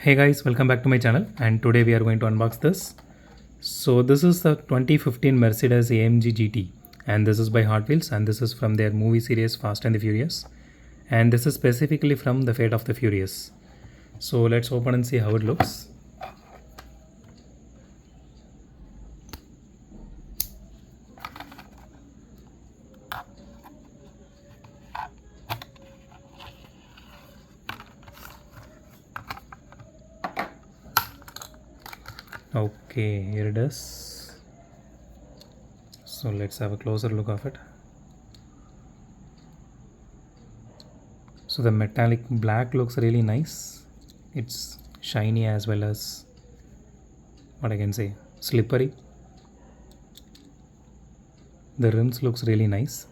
Hey guys, welcome back to my channel, and today we are going to unbox this. So this is the 2015 Mercedes AMG GT, and this is by Hotwheels, and this is from their movie series Fast and the Furious, and this is specifically from the Fate of the Furious. So let's open and see how it looks. Okay, here it is. So let's have a closer look of it. So the metallic black looks really nice. It's shiny as well as, what I can say, slippery. The rims looks really nice.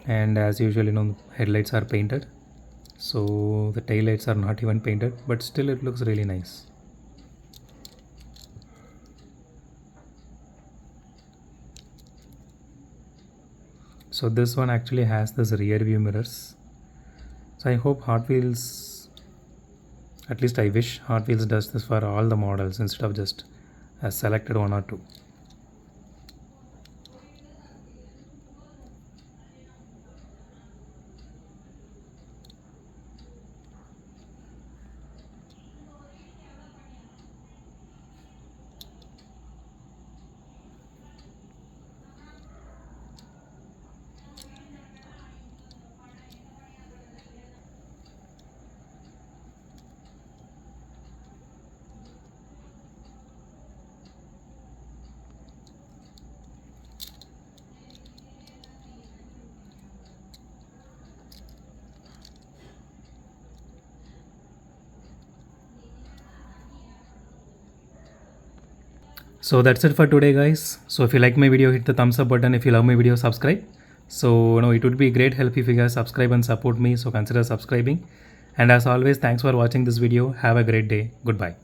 And as usual, headlights are painted. So the tail lights are not even painted, but still it looks really nice. So this one actually has this rear view mirrors. So I hope Hot Wheels, at least I wish Hot Wheels does this for all the models instead of just a selected one or two. So that's it for today, guys. So if you like my video, hit the thumbs up button. If you love my video, subscribe. So it would be great help if you guys subscribe and support me. So consider subscribing. And as always, thanks for watching this video. Have a great day. Goodbye.